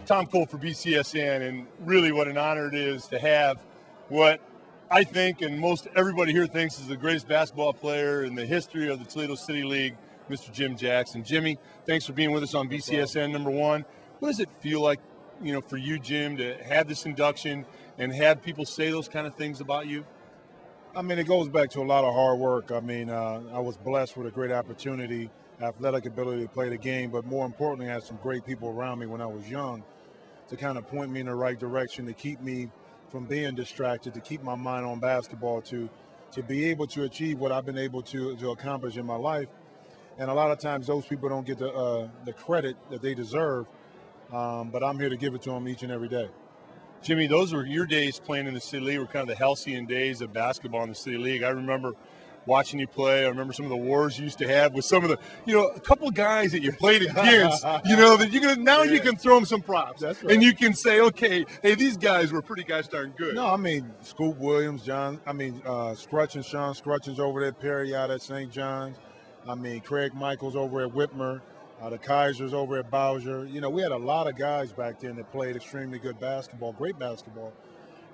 Tom Cole for BCSN, and really what an honor it is to have what I think and most everybody here thinks is the greatest basketball player in the history of the Toledo City League, Mr. Jim Jackson. Jimmy, thanks for being with us on BCSN, number one. What does it feel like, for you, Jim, to have this induction and have people say those kind of things about you? I mean, it goes back to a lot of hard work. I mean, I was blessed with a great opportunity, athletic ability to play the game, but more importantly, I had some great people around me when I was young to kind of point me in the right direction, to keep me from being distracted, to keep my mind on basketball, to be able to achieve what I've been able to accomplish in my life. And a lot of times those people don't get the credit that they deserve, but I'm here to give it to them each and every day. Jimmy, those were your days playing in the City League, were kind of the halcyon days of basketball in the City League. I remember watching you play. I remember some of the wars you used to have with some of the, a couple guys that you played against, that you can throw them some props. That's right. And you can say, okay, hey, these guys were pretty gosh darn good. No, I mean, Scoop Williams, Scrutch and Sean Scrutch over at Perry out at St. John's. I mean, Craig Michaels over at Whitmer. The Kaisers over at Bowser. We had a lot of guys back then that played extremely good basketball, great basketball,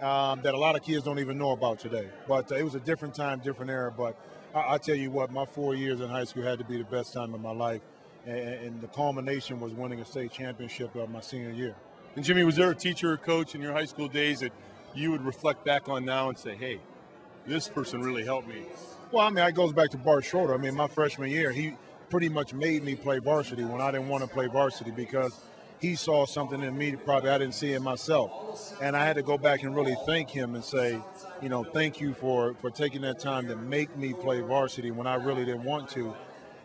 that a lot of kids don't even know about today. But it was a different time, different era. But I tell you what, my 4 years in high school had to be the best time of my life. And the culmination was winning a state championship my senior year. And Jimmy, was there a teacher or coach in your high school days that you would reflect back on now and say, hey, this person really helped me? Well, I mean, it goes back to Bart Schroeder. I mean, my freshman year, he pretty much made me play varsity when I didn't want to play varsity because he saw something in me probably I didn't see in myself. And I had to go back and really thank him and say, thank you for taking that time to make me play varsity when I really didn't want to.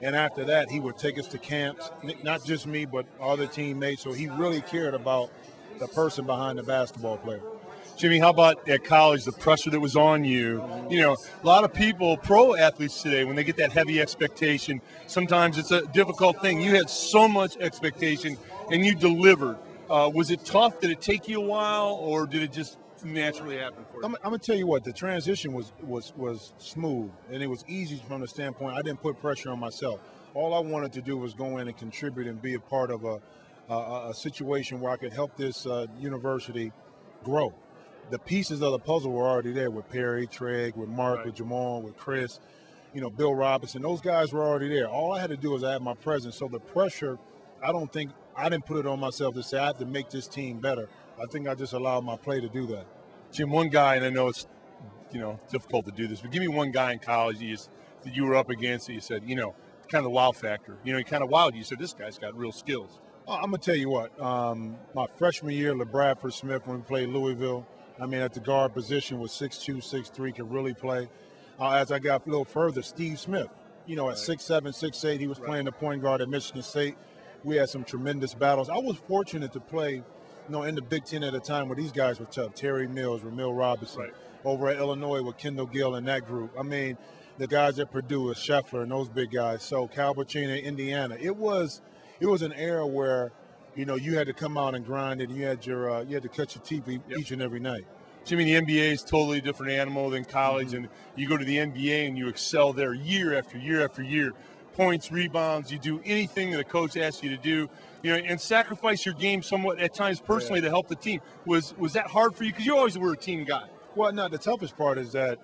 And after that, he would take us to camps, not just me, but other teammates. So he really cared about the person behind the basketball player. Jimmy, how about at college, the pressure that was on you? A lot of people, pro athletes today, when they get that heavy expectation, sometimes it's a difficult thing. You had so much expectation, and you delivered. Was it tough? Did it take you a while, or did it just naturally happen for you? I'm going to tell you what, the transition was smooth, and it was easy from the standpoint I didn't put pressure on myself. All I wanted to do was go in and contribute and be a part of a situation where I could help this university grow. The pieces of the puzzle were already there with Perry, Trigg, with Mark, right, with Jamal, with Chris, Bill Robinson. Those guys were already there. All I had to do was add my presence. So the pressure, I didn't put it on myself to say I have to make this team better. I think I just allowed my play to do that. Jim, one guy, and I know it's difficult to do this, but give me one guy in college that you were up against that you said, kind of the wow factor. He kind of wowed you. You said, this guy's got real skills. I'm going to tell you what, my freshman year, LeBradford Smith, when we played Louisville, at the guard position was 6'2", 6'3", could really play. As I got a little further, Steve Smith, at 6'7", 6'8", he was playing the point guard at Michigan State. We had some tremendous battles. I was fortunate to play, in the Big Ten at a time where these guys were tough. Terry Mills, Ramil Robinson, right, over at Illinois with Kendall Gill and that group. The guys at Purdue with Scheffler and those big guys. So Cal Pacino, Indiana. It was an era where you had to come out and grind it. And you had to cut your teeth each and every night. Jimmy, the NBA is totally a different animal than college, and you go to the NBA and you excel there year after year after year. Points, rebounds, you do anything that a coach asks you to do, and sacrifice your game somewhat at times personally to help the team. Was that hard for you? Because you always were a team guy. Well, no, the toughest part is that,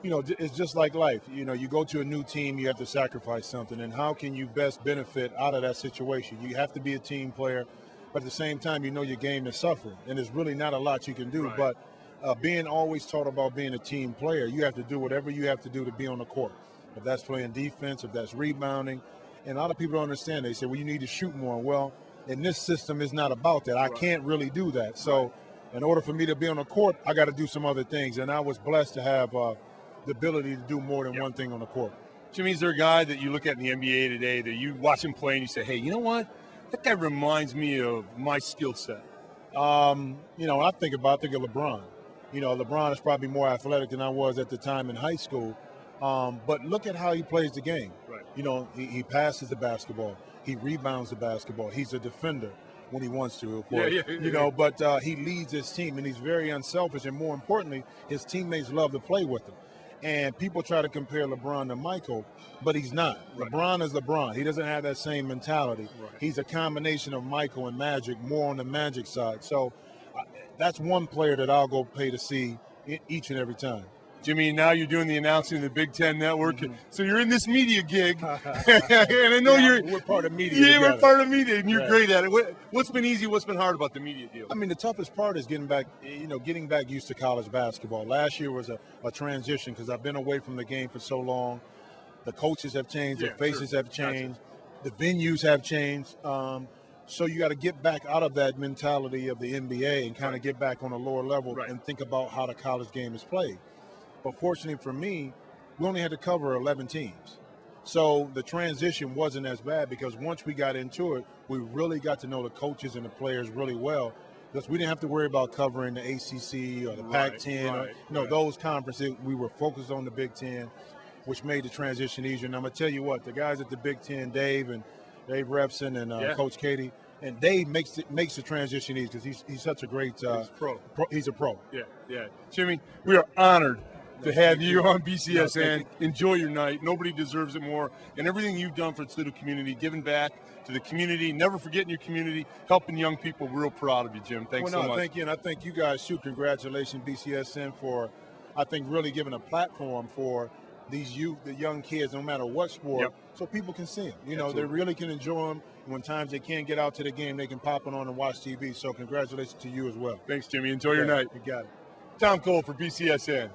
it's just like life. You go to a new team, you have to sacrifice something, and how can you best benefit out of that situation? You have to be a team player, but at the same time, your game is suffering, and there's really not a lot you can do. Right. But being always taught about being a team player, you have to do whatever you have to do to be on the court. If that's playing defense, if that's rebounding, and a lot of people don't understand. They say, well, you need to shoot more. Well, in this system, it's not about that. I can't really do that. So in order for me to be on the court, I got to do some other things, and I was blessed to have the ability to do more than one thing on the court. Jimmy, is there a guy that you look at in the NBA today that you watch him play and you say, hey, you know what? That guy reminds me of my skill set. I think of LeBron. LeBron is probably more athletic than I was at the time in high school. But look at how he plays the game. Right. He passes the basketball. He rebounds the basketball. He's a defender when he wants to, of course. But he leads his team, and he's very unselfish. And more importantly, his teammates love to play with him. And people try to compare LeBron to Michael, but he's not. Right. LeBron is LeBron. He doesn't have that same mentality. Right. He's a combination of Michael and Magic, more on the Magic side. So that's one player that I'll go pay to see each and every time. Jimmy, now you're doing the announcing of the Big Ten Network, so you're in this media gig, and I know we're part of media. Yeah, together. we're part of media, and you're Right. great at it. What's been easy? What's been hard about the media deal? I mean, the toughest part is getting back used to college basketball. Last year was a transition because I've been away from the game for so long. The coaches have changed, the faces have changed, the venues have changed. So you got to get back out of that mentality of the NBA and kind of get back on a lower level and think about how the college game is played. But fortunately for me, we only had to cover 11 teams. So the transition wasn't as bad because once we got into it, we really got to know the coaches and the players really well because we didn't have to worry about covering the ACC or the Pac-10, those conferences. We were focused on the Big Ten, which made the transition easier. And I'm going to tell you what, the guys at the Big Ten, Dave Repson and Coach Katie, and Dave makes the transition easy because he's such a great he's a pro. Yeah. Jimmy, we are honored to have you on BCSN. Enjoy your night. Nobody deserves it more. And everything you've done for the Toledo community, giving back to the community, never forgetting your community, helping young people. We're real proud of you, Jim. Thanks so much. Thank you. And I thank you guys too. Congratulations, BCSN, for, I think, really giving a platform for these youth, the young kids, no matter what sport, so people can see them. They really can enjoy them. And when times they can't get out to the game, they can pop it on and watch TV. So congratulations to you as well. Thanks, Jimmy. Enjoy your night. You got it. Tom Cole for BCSN.